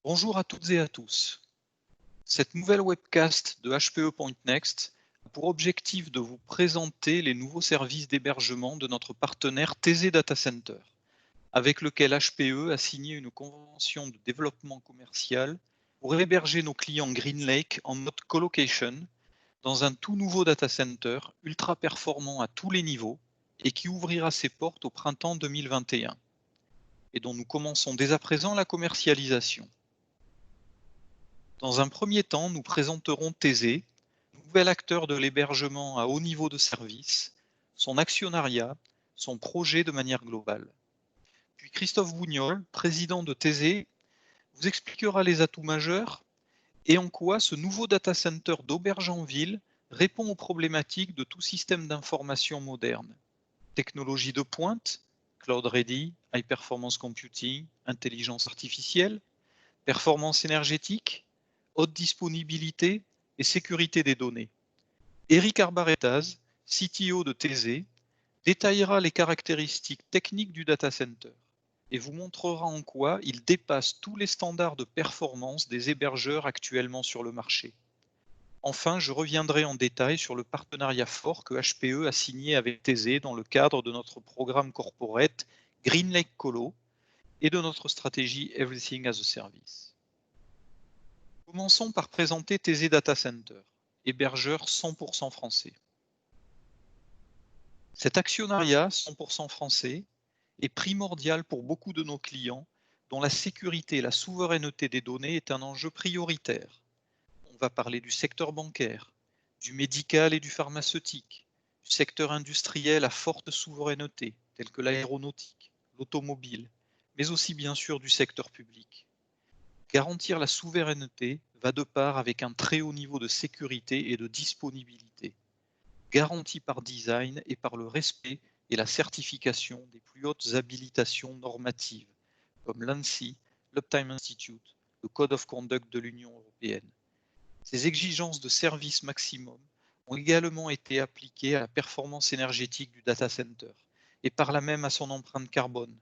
Bonjour à toutes et à tous. Cette nouvelle webcast de HPE Point Next a pour objectif de vous présenter les nouveaux services d'hébergement de notre partenaire TZ Data Center, avec lequel HPE a signé une convention de développement commercial pour héberger nos clients GreenLake en mode colocation dans un tout nouveau data center ultra performant à tous les niveaux et qui ouvrira ses portes au printemps 2021 et dont nous commençons dès à présent la commercialisation. Dans un premier temps, nous présenterons TZ, nouvel acteur de l'hébergement à haut niveau de service, son actionnariat, son projet de manière globale. Puis Christophe Bougnol, président de TZ, vous expliquera les atouts majeurs et en quoi ce nouveau data center d'Aubergenville répond aux problématiques de tout système d'information moderne. Technologie de pointe, cloud ready, high performance computing, intelligence artificielle, performance énergétique, haute disponibilité et sécurité des données. Eric Arbaretaz, CTO de TZ, détaillera les caractéristiques techniques du data center et vous montrera en quoi il dépasse tous les standards de performance des hébergeurs actuellement sur le marché. Enfin, je reviendrai en détail sur le partenariat fort que HPE a signé avec TZ dans le cadre de notre programme corporate GreenLake Colo et de notre stratégie Everything as a Service. Commençons par présenter TZ Data Center, hébergeur 100% français. Cet actionnariat 100% français est primordial pour beaucoup de nos clients dont la sécurité et la souveraineté des données est un enjeu prioritaire. On va parler du secteur bancaire, du médical et du pharmaceutique, du secteur industriel à forte souveraineté, tel que l'aéronautique, l'automobile, mais aussi bien sûr du secteur public. Garantir la souveraineté va de pair avec un très haut niveau de sécurité et de disponibilité, garanti par design et par le respect et la certification des plus hautes habilitations normatives, comme l'ANSI, l'Uptime Institute, le Code of Conduct de l'Union européenne. Ces exigences de service maximum ont également été appliquées à la performance énergétique du data center et par là même à son empreinte carbone.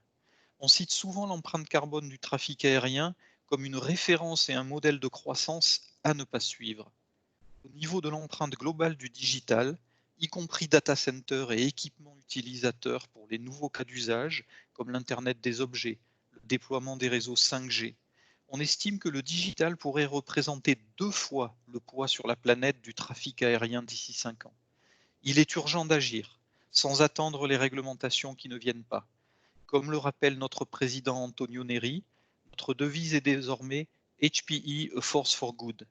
On cite souvent l'empreinte carbone du trafic aérien comme une référence et un modèle de croissance à ne pas suivre. Au niveau de l'empreinte globale du digital, y compris data center et équipements utilisateurs pour les nouveaux cas d'usage, comme l'Internet des objets, le déploiement des réseaux 5G, on estime que le digital pourrait représenter 2 fois le poids sur la planète du trafic aérien d'ici 5 ans. Il est urgent d'agir, sans attendre les réglementations qui ne viennent pas. Comme le rappelle notre président Antonio Neri, notre devise est désormais HPE, a force for good.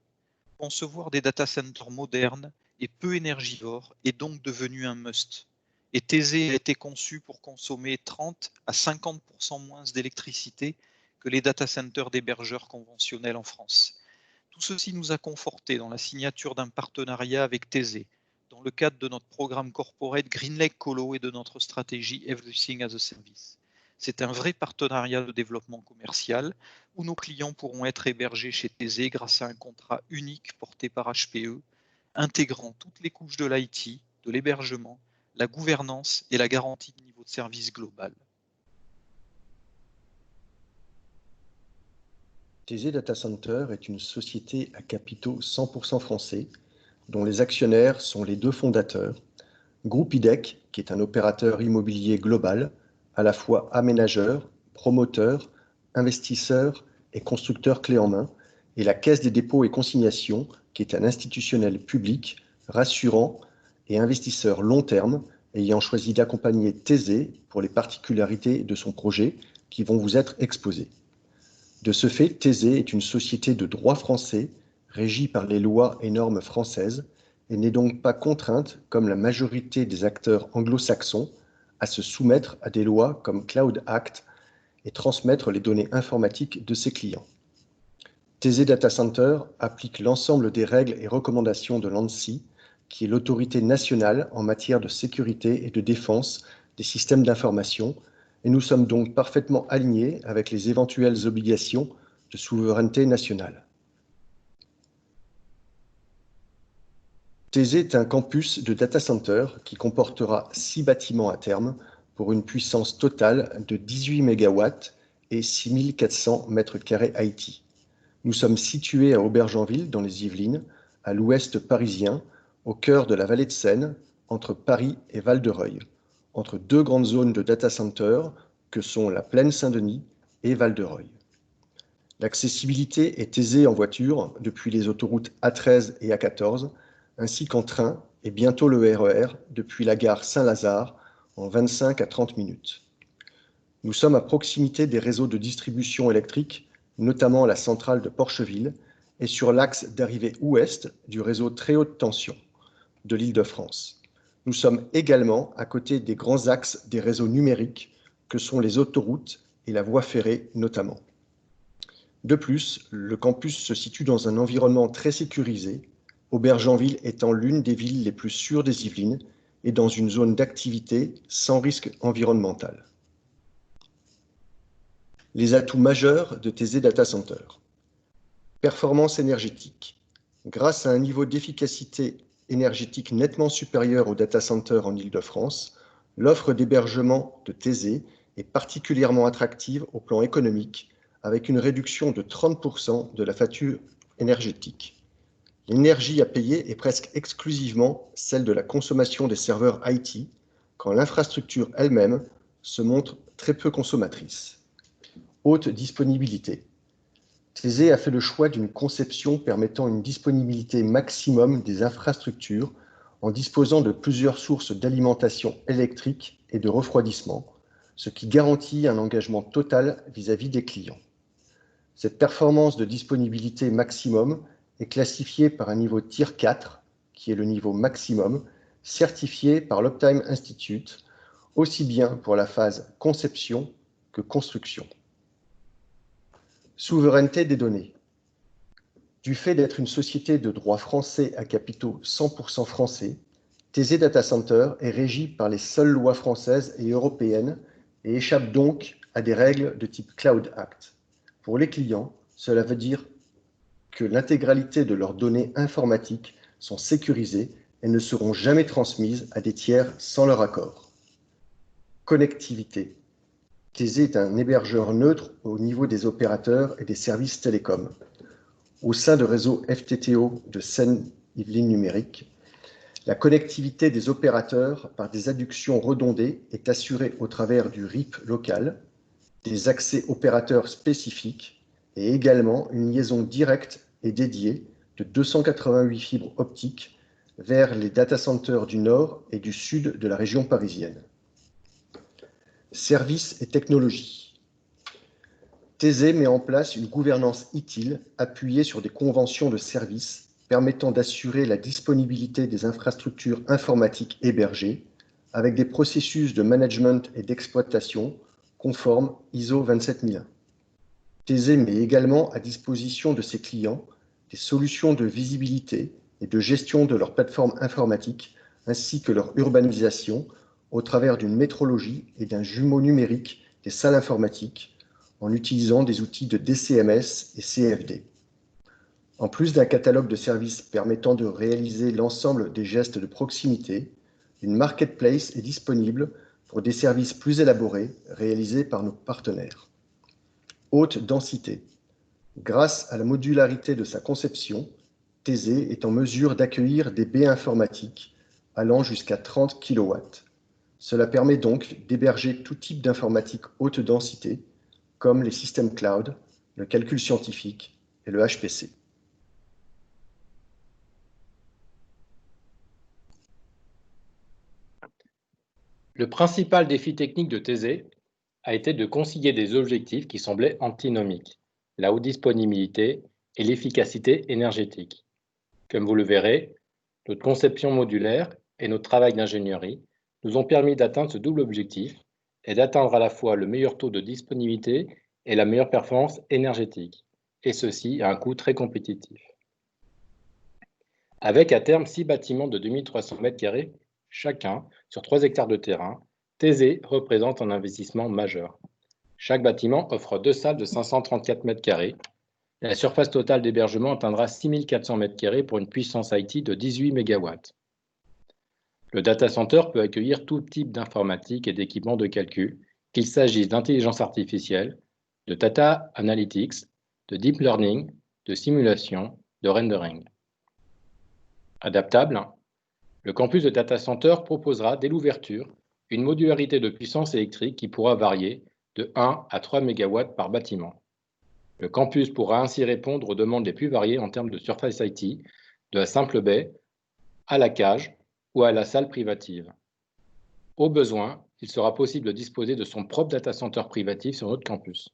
Concevoir des data centers modernes et peu énergivores est donc devenu un must. Et TZ a été conçu pour consommer 30 à 50% moins d'électricité que les data centers d'hébergeurs conventionnels en France. Tout ceci nous a confortés dans la signature d'un partenariat avec TZ, dans le cadre de notre programme corporate GreenLake Colo et de notre stratégie Everything as a Service. C'est un vrai partenariat de développement commercial où nos clients pourront être hébergés chez TZ grâce à un contrat unique porté par HPE, intégrant toutes les couches de l'IT, de l'hébergement, la gouvernance et la garantie de niveau de service global. TZ Data Center est une société à capitaux 100% français, dont les actionnaires sont les 2 fondateurs, Groupe IDEC, qui est un opérateur immobilier global, à la fois aménageur, promoteur, investisseur et constructeur clé en main, et la Caisse des dépôts et consignations, qui est un institutionnel public, rassurant et investisseur long terme, ayant choisi d'accompagner TZ pour les particularités de son projet qui vont vous être exposées. De ce fait, TZ est une société de droit français, régie par les lois et normes françaises, et n'est donc pas contrainte, comme la majorité des acteurs anglo-saxons, à se soumettre à des lois comme Cloud Act et transmettre les données informatiques de ses clients. TZ Data Center applique l'ensemble des règles et recommandations de l'ANSI, qui est l'autorité nationale en matière de sécurité et de défense des systèmes d'information, et nous sommes donc parfaitement alignés avec les éventuelles obligations de souveraineté nationale. TZ est un campus de data center qui comportera 6 bâtiments à terme pour une puissance totale de 18 MW et 6400 m2 IT. Nous sommes situés à Aubergenville, dans les Yvelines, à l'ouest parisien, au cœur de la vallée de Seine, entre Paris et Val-de-Reuil, entre deux grandes zones de data centers que sont la Plaine Saint-Denis et Val-de-Reuil. L'accessibilité est aisée en voiture depuis les autoroutes A13 et A14, ainsi qu'en train et bientôt le RER depuis la gare Saint-Lazare en 25 à 30 minutes. Nous sommes à proximité des réseaux de distribution électrique, notamment la centrale de Porcheville, et sur l'axe d'arrivée ouest du réseau très haute tension de l'Île-de-France. Nous sommes également à côté des grands axes des réseaux numériques que sont les autoroutes et la voie ferrée notamment. De plus, le campus se situe dans un environnement très sécurisé, Aubergenville étant l'une des villes les plus sûres des Yvelines et dans une zone d'activité sans risque environnemental. Les atouts majeurs de TZ Data Center. Performance énergétique. Grâce à un niveau d'efficacité énergétique nettement supérieur aux data centers en Île-de-France, l'offre d'hébergement de TZ est particulièrement attractive au plan économique, avec une réduction de 30% de la facture énergétique. L'énergie à payer est presque exclusivement celle de la consommation des serveurs IT, quand l'infrastructure elle-même se montre très peu consommatrice. Haute disponibilité. TZ a fait le choix d'une conception permettant une disponibilité maximum des infrastructures en disposant de plusieurs sources d'alimentation électrique et de refroidissement, ce qui garantit un engagement total vis-à-vis des clients. Cette performance de disponibilité maximum est classifiée par un niveau Tier 4, qui est le niveau maximum, certifié par l'Uptime Institute, aussi bien pour la phase conception que construction. Souveraineté des données. Du fait d'être une société de droit français à capitaux 100% français, TZ Data Center est régie par les seules lois françaises et européennes et échappe donc à des règles de type Cloud Act. Pour les clients, cela veut dire que l'intégralité de leurs données informatiques sont sécurisées et ne seront jamais transmises à des tiers sans leur accord. Connectivité. TZ est un hébergeur neutre au niveau des opérateurs et des services télécoms. Au sein de réseau FTTO de Seine-Yvelines Numérique, la connectivité des opérateurs par des adductions redondées est assurée au travers du RIP local, des accès opérateurs spécifiques et également une liaison directe et dédiée de 288 fibres optiques vers les data centers du nord et du sud de la région parisienne. Services et technologies. TZ met en place une gouvernance ITIL appuyée sur des conventions de services permettant d'assurer la disponibilité des infrastructures informatiques hébergées avec des processus de management et d'exploitation conformes ISO 27001. TZ met également à disposition de ses clients des solutions de visibilité et de gestion de leur plateforme informatique ainsi que leur urbanisation au travers d'une métrologie et d'un jumeau numérique des salles informatiques en utilisant des outils de DCMS et CFD. En plus d'un catalogue de services permettant de réaliser l'ensemble des gestes de proximité, une marketplace est disponible pour des services plus élaborés réalisés par nos partenaires. Haute densité. Grâce à la modularité de sa conception, TZ est en mesure d'accueillir des baies informatiques allant jusqu'à 30 kW. Cela permet donc d'héberger tout type d'informatique haute densité, comme les systèmes cloud, le calcul scientifique et le HPC. Le principal défi technique de TZ a été de concilier des objectifs qui semblaient antinomiques, la haute disponibilité et l'efficacité énergétique. Comme vous le verrez, notre conception modulaire et notre travail d'ingénierie nous ont permis d'atteindre ce double objectif et d'atteindre à la fois le meilleur taux de disponibilité et la meilleure performance énergétique, et ceci à un coût très compétitif. Avec à terme 6 bâtiments de 2300 m² chacun sur 3 hectares de terrain, TZ représente un investissement majeur. Chaque bâtiment offre 2 salles de 534 m². La surface totale d'hébergement atteindra 6400 m² pour une puissance IT de 18 MW. Le data center peut accueillir tout type d'informatique et d'équipements de calcul, qu'il s'agisse d'intelligence artificielle, de data analytics, de deep learning, de simulation, de rendering. Adaptable, le campus de data center proposera dès l'ouverture une modularité de puissance électrique qui pourra varier de 1 à 3 MW par bâtiment. Le campus pourra ainsi répondre aux demandes les plus variées en termes de surface IT, de la simple baie à la cage ou à la salle privative. Au besoin, il sera possible de disposer de son propre data center privatif sur notre campus.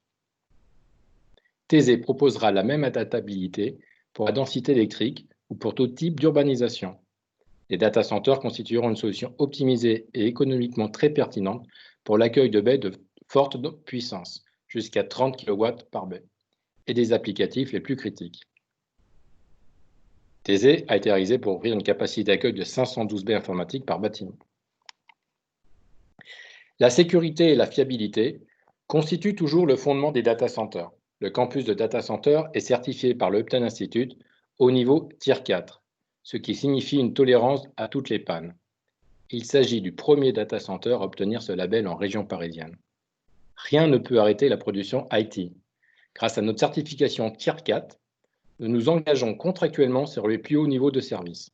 Thésée proposera la même adaptabilité pour la densité électrique ou pour tout type d'urbanisation. Les data centers constitueront une solution optimisée et économiquement très pertinente pour l'accueil de baies de forte puissance, jusqu'à 30 kW par baie, et des applicatifs les plus critiques. Thésée a été réalisé pour offrir une capacité d'accueil de 512 baies informatiques par bâtiment. La sécurité et la fiabilité constituent toujours le fondement des data centers. Le campus de data center est certifié par le Uptime Institute au niveau Tier 4, ce qui signifie une tolérance à toutes les pannes. Il s'agit du premier data center à obtenir ce label en région parisienne. Rien ne peut arrêter la production IT. Grâce à notre certification Tier 4, nous nous engageons contractuellement sur les plus hauts niveaux de service.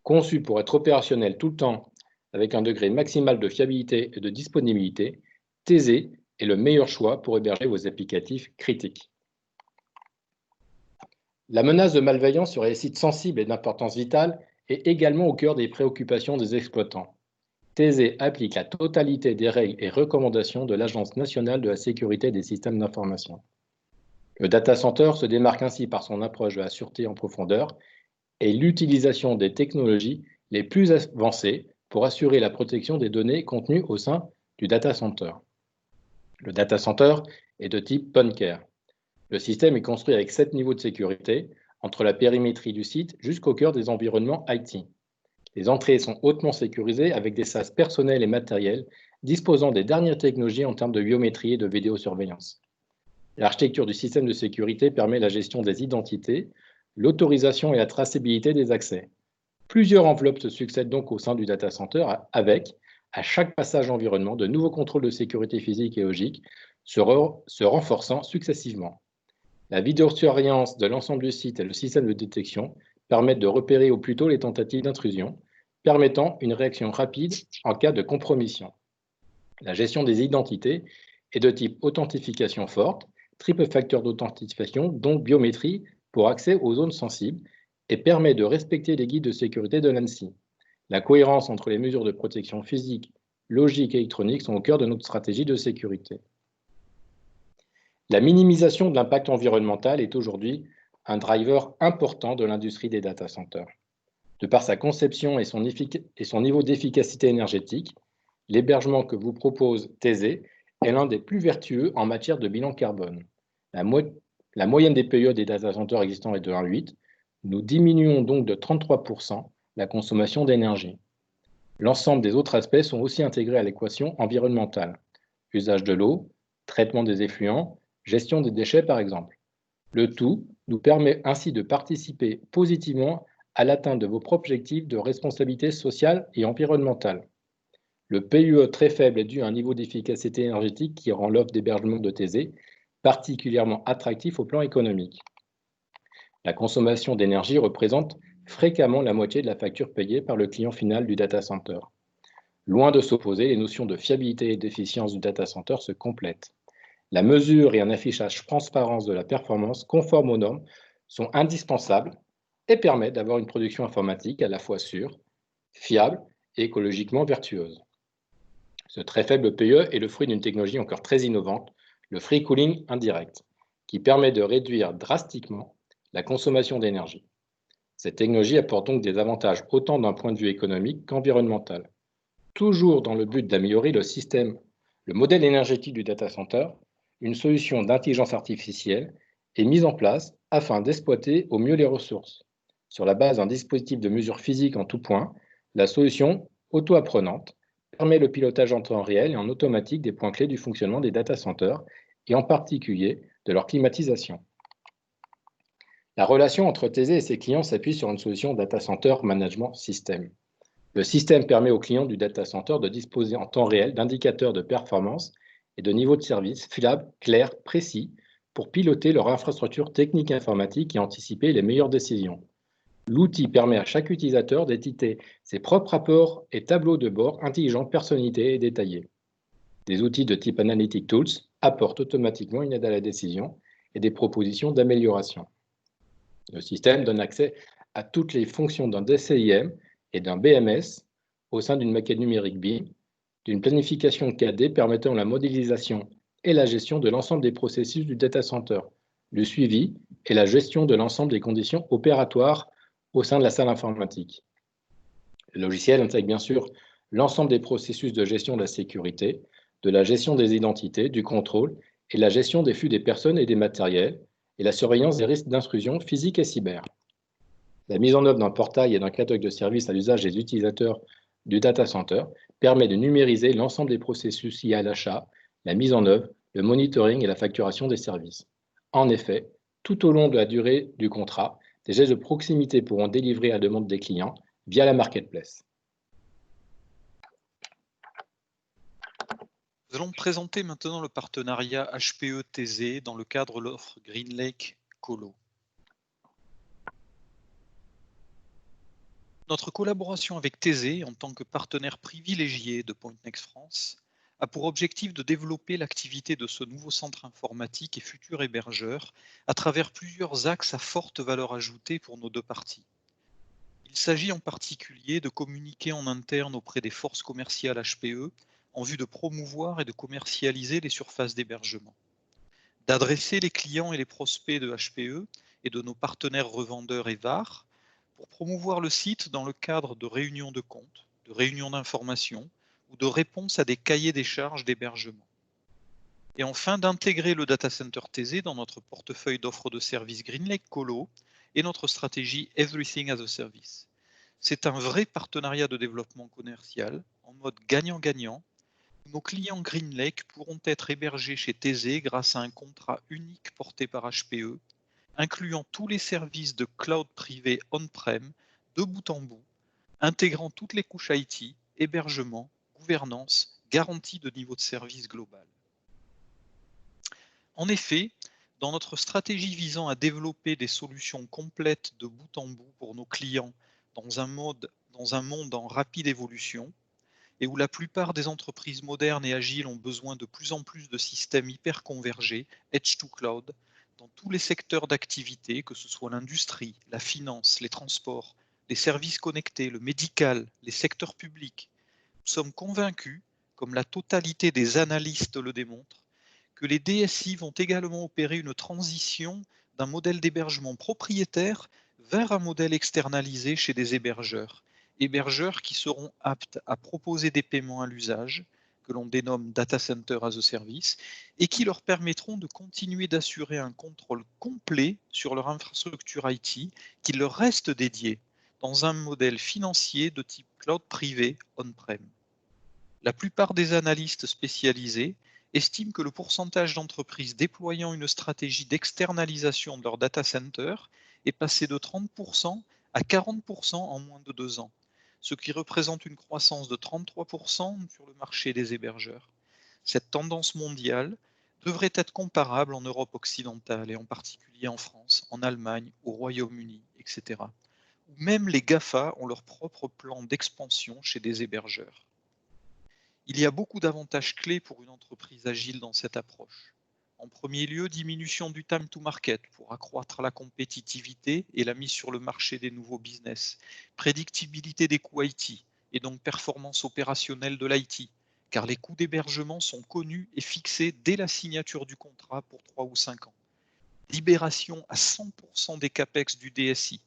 Conçu pour être opérationnel tout le temps avec un degré maximal de fiabilité et de disponibilité, Thésée est le meilleur choix pour héberger vos applicatifs critiques. La menace de malveillance sur les sites sensibles et d'importance vitale est également au cœur des préoccupations des exploitants. Thésée applique la totalité des règles et recommandations de l'Agence nationale de la sécurité des systèmes d'information. Le data center se démarque ainsi par son approche de la sûreté en profondeur et l'utilisation des technologies les plus avancées pour assurer la protection des données contenues au sein du data center. Le data center est de type PONCare. Le système est construit avec 7 niveaux de sécurité, entre la périmétrie du site jusqu'au cœur des environnements IT. Les entrées sont hautement sécurisées avec des sas personnels et matériels disposant des dernières technologies en termes de biométrie et de vidéosurveillance. L'architecture du système de sécurité permet la gestion des identités, l'autorisation et la traçabilité des accès. Plusieurs enveloppes se succèdent donc au sein du data center avec, à chaque passage environnement, de nouveaux contrôles de sécurité physique et logique se renforçant successivement. La vidéosurveillance de l'ensemble du site et le système de détection permettent de repérer au plus tôt les tentatives d'intrusion, permettant une réaction rapide en cas de compromission. La gestion des identités est de type authentification forte, triple facteur d'authentification, donc biométrie pour accès aux zones sensibles, et permet de respecter les guides de sécurité de l'ANSSI. La cohérence entre les mesures de protection physique, logique et électronique sont au cœur de notre stratégie de sécurité. La minimisation de l'impact environnemental est aujourd'hui un driver important de l'industrie des data centers. De par sa conception et son niveau d'efficacité énergétique, l'hébergement que vous propose Thésée est l'un des plus vertueux en matière de bilan carbone. La moyenne des PE des data centers existants est de 1,8. Nous diminuons donc de 33% la consommation d'énergie. L'ensemble des autres aspects sont aussi intégrés à l'équation environnementale. Usage de l'eau, traitement des effluents, gestion des déchets par exemple. Le tout nous permet ainsi de participer positivement à l'atteinte de vos propres objectifs de responsabilité sociale et environnementale. Le PUE très faible est dû à un niveau d'efficacité énergétique qui rend l'offre d'hébergement de Thésée particulièrement attractif au plan économique. La consommation d'énergie représente fréquemment la moitié de la facture payée par le client final du data center. Loin de s'opposer, les notions de fiabilité et d'efficience du data center se complètent. La mesure et un affichage transparent de la performance conforme aux normes sont indispensables et permettent d'avoir une production informatique à la fois sûre, fiable et écologiquement vertueuse. Ce très faible PE est le fruit d'une technologie encore très innovante, le free cooling indirect, qui permet de réduire drastiquement la consommation d'énergie. Cette technologie apporte donc des avantages autant d'un point de vue économique qu'environnemental. Toujours dans le but d'améliorer le modèle énergétique du data center, une solution d'intelligence artificielle est mise en place afin d'exploiter au mieux les ressources. Sur la base d'un dispositif de mesure physique en tout point, la solution auto-apprenante permet le pilotage en temps réel et en automatique des points clés du fonctionnement des data centers et en particulier de leur climatisation. La relation entre Thésée et ses clients s'appuie sur une solution Data Center Management System. Le système permet aux clients du data center de disposer en temps réel d'indicateurs de performance et de niveau de service fiables, clairs, précis, pour piloter leur infrastructure technique informatique et anticiper les meilleures décisions. L'outil permet à chaque utilisateur d'éditer ses propres rapports et tableaux de bord intelligents, personnalisés et détaillés. Des outils de type Analytic Tools apportent automatiquement une aide à la décision et des propositions d'amélioration. Le système donne accès à toutes les fonctions d'un DCIM et d'un BMS au sein d'une maquette numérique BIM, d'une planification 4D permettant la modélisation et la gestion de l'ensemble des processus du data center, le suivi et la gestion de l'ensemble des conditions opératoires au sein de la salle informatique. Le logiciel intègre bien sûr l'ensemble des processus de gestion de la sécurité, de la gestion des identités, du contrôle et la gestion des flux des personnes et des matériels, et la surveillance des risques d'intrusion physique et cyber. La mise en œuvre d'un portail et d'un catalogue de services à l'usage des utilisateurs du data center permet de numériser l'ensemble des processus liés à l'achat, la mise en œuvre, le monitoring et la facturation des services. En effet, tout au long de la durée du contrat, des gestes de proximité pourront délivrer à la demande des clients via la marketplace. Nous allons présenter maintenant le partenariat HPE-TZ dans le cadre de l'offre GreenLake Colo. Notre collaboration avec TZ en tant que partenaire privilégié de Pointnext France a pour objectif de développer l'activité de ce nouveau centre informatique et futur hébergeur à travers plusieurs axes à forte valeur ajoutée pour nos deux parties. Il s'agit en particulier de communiquer en interne auprès des forces commerciales HPE en vue de promouvoir et de commercialiser les surfaces d'hébergement, d'adresser les clients et les prospects de HPE et de nos partenaires revendeurs et VAR pour promouvoir le site dans le cadre de réunions de compte, de réunions d'information ou de réponses à des cahiers des charges d'hébergement. Et enfin, d'intégrer le data center TZ dans notre portefeuille d'offres de services GreenLake Colo et notre stratégie Everything as a Service. C'est un vrai partenariat de développement commercial en mode gagnant-gagnant. Nos clients GreenLake pourront être hébergés chez TZ grâce à un contrat unique porté par HPE, incluant tous les services de cloud privé on-prem de bout en bout, intégrant toutes les couches IT, hébergement, gouvernance, garantie de niveau de service global. En effet, dans notre stratégie visant à développer des solutions complètes de bout en bout pour nos clients dans un monde en rapide évolution, et où la plupart des entreprises modernes et agiles ont besoin de plus en plus de systèmes hyper convergés, edge to cloud, dans tous les secteurs d'activité, que ce soit l'industrie, la finance, les transports, les services connectés, le médical, les secteurs publics. Nous sommes convaincus, comme la totalité des analystes le démontrent, que les DSI vont également opérer une transition d'un modèle d'hébergement propriétaire vers un modèle externalisé chez des hébergeurs qui seront aptes à proposer des paiements à l'usage, que l'on dénomme Data Center as a Service, et qui leur permettront de continuer d'assurer un contrôle complet sur leur infrastructure IT qui leur reste dédiée dans un modèle financier de type cloud privé on-prem. La plupart des analystes spécialisés estiment que le pourcentage d'entreprises déployant une stratégie d'externalisation de leur data center est passé de 30% à 40% en moins de 2 ans, ce qui représente une croissance de 33% sur le marché des hébergeurs. Cette tendance mondiale devrait être comparable en Europe occidentale et en particulier en France, en Allemagne, au Royaume-Uni, etc. Où même les GAFA ont leur propre plan d'expansion chez des hébergeurs. Il y a beaucoup d'avantages clés pour une entreprise agile dans cette approche. En premier lieu, diminution du time to market pour accroître la compétitivité et la mise sur le marché des nouveaux business. Prédictibilité des coûts IT et donc performance opérationnelle de l'IT, car les coûts d'hébergement sont connus et fixés dès la signature du contrat pour 3 ou 5 ans. Libération à 100% des CAPEX du DSI,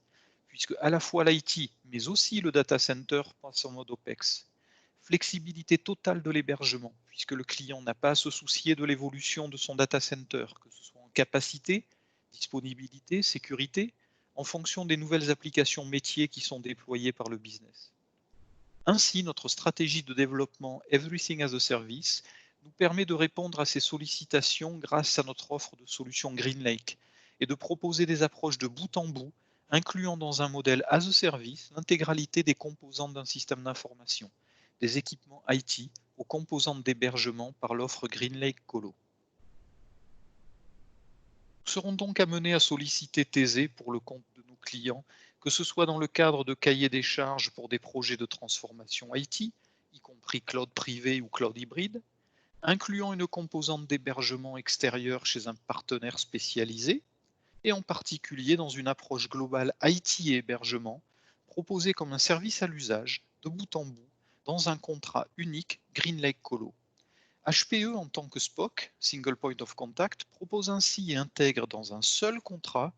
puisque à la fois l'IT, mais aussi le data center passe en mode OPEX. Flexibilité totale de l'hébergement, puisque le client n'a pas à se soucier de l'évolution de son data center, que ce soit en capacité, disponibilité, sécurité, en fonction des nouvelles applications métiers qui sont déployées par le business. Ainsi, notre stratégie de développement Everything as a Service nous permet de répondre à ces sollicitations grâce à notre offre de solutions GreenLake et de proposer des approches de bout en bout, incluant dans un modèle as a Service l'intégralité des composantes d'un système d'information, des équipements IT aux composantes d'hébergement par l'offre GreenLake Colo. Nous serons donc amenés à solliciter Thésée pour le compte de nos clients, que ce soit dans le cadre de cahiers des charges pour des projets de transformation IT, y compris cloud privé ou cloud hybride, incluant une composante d'hébergement extérieur chez un partenaire spécialisé, et en particulier dans une approche globale IT et hébergement, proposée comme un service à l'usage, de bout en bout, dans un contrat unique GreenLake Colo. HPE en tant que SPOC, Single Point of Contact, propose ainsi et intègre dans un seul contrat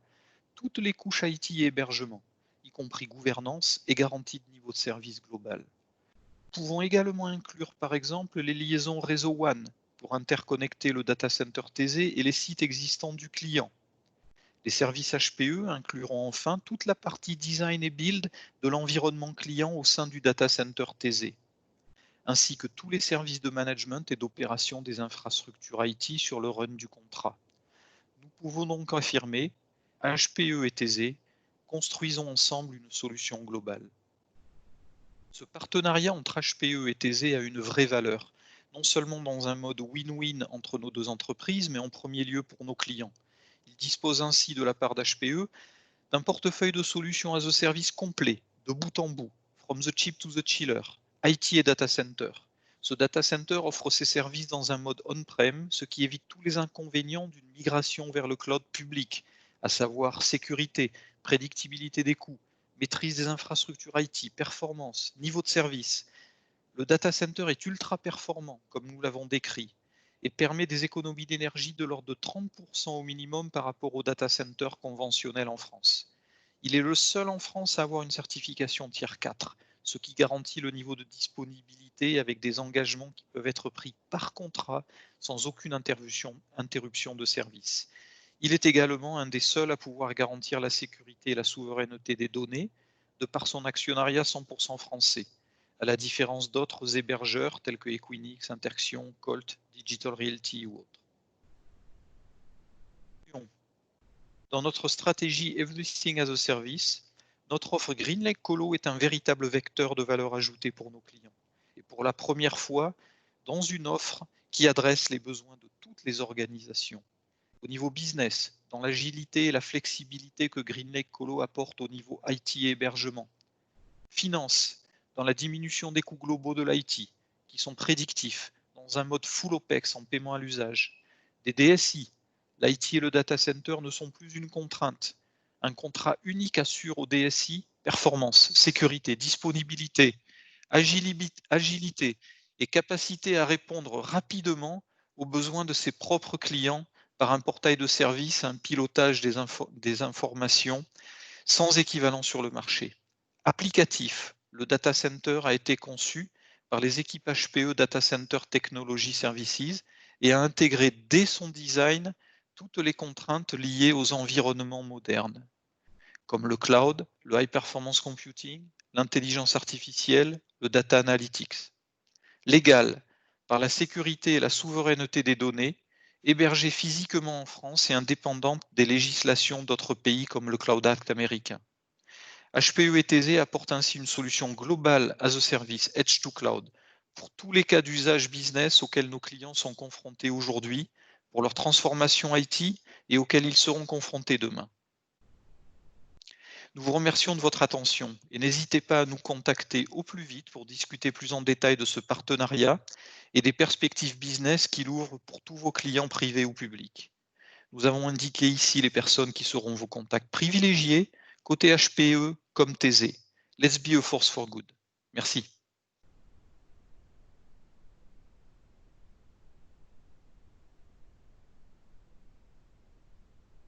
toutes les couches IT et hébergement, y compris gouvernance et garantie de niveau de service global. Nous pouvons également inclure par exemple les liaisons réseau WAN pour interconnecter le data center Thésée et les sites existants du client. Les services HPE incluront enfin toute la partie design et build de l'environnement client au sein du data center Thésée, ainsi que tous les services de management et d'opération des infrastructures IT sur le run du contrat. Nous pouvons donc affirmer, HPE et Thésée, construisons ensemble une solution globale. Ce partenariat entre HPE et Thésée a une vraie valeur, non seulement dans un mode win-win entre nos deux entreprises, mais en premier lieu pour nos clients. Ils disposent ainsi de la part d'HPE d'un portefeuille de solutions as a service complet, de bout en bout, from the chip to the chiller, IT et data center. Ce data center offre ses services dans un mode on-prem, ce qui évite tous les inconvénients d'une migration vers le cloud public, à savoir sécurité, prédictibilité des coûts, maîtrise des infrastructures IT, performance, niveau de service. Le data center est ultra performant, comme nous l'avons décrit, et permet des économies d'énergie de l'ordre de 30% au minimum par rapport au data center conventionnel en France. Il est le seul en France à avoir une certification Tier 4, ce qui garantit le niveau de disponibilité avec des engagements qui peuvent être pris par contrat sans aucune interruption de service. Il est également un des seuls à pouvoir garantir la sécurité et la souveraineté des données de par son actionnariat 100% français, à la différence d'autres hébergeurs tels que Equinix, Interxion, Colt, Digital Realty ou autres. Dans notre stratégie Everything as a Service, notre offre GreenLake Colo est un véritable vecteur de valeur ajoutée pour nos clients. Et pour la première fois, dans une offre qui adresse les besoins de toutes les organisations. Au niveau business, dans l'agilité et la flexibilité que GreenLake Colo apporte au niveau IT et hébergement. Finance, dans la diminution des coûts globaux de l'IT, qui sont prédictifs, dans un mode full OPEX en paiement à l'usage. Des DSI, l'IT et le data center ne sont plus une contrainte. Un contrat unique assure au DSI performance, sécurité, disponibilité, agilité et capacité à répondre rapidement aux besoins de ses propres clients par un portail de services, un pilotage des informations sans équivalent sur le marché. Applicatif, le data center a été conçu par les équipes HPE Data Center Technology Services et a intégré dès son design toutes les contraintes liées aux environnements modernes, comme le cloud, le high performance computing, l'intelligence artificielle, le data analytics. Légal, par la sécurité et la souveraineté des données, hébergée physiquement en France et indépendante des législations d'autres pays comme le Cloud Act américain. HPE et Thésée apportent ainsi une solution globale as a service, Edge to Cloud, pour tous les cas d'usage business auxquels nos clients sont confrontés aujourd'hui, pour leur transformation IT et auxquels ils seront confrontés demain. Nous vous remercions de votre attention et n'hésitez pas à nous contacter au plus vite pour discuter plus en détail de ce partenariat et des perspectives business qu'il ouvre pour tous vos clients privés ou publics. Nous avons indiqué ici les personnes qui seront vos contacts privilégiés, côté HPE comme Thésée. Let's be a force for good. Merci.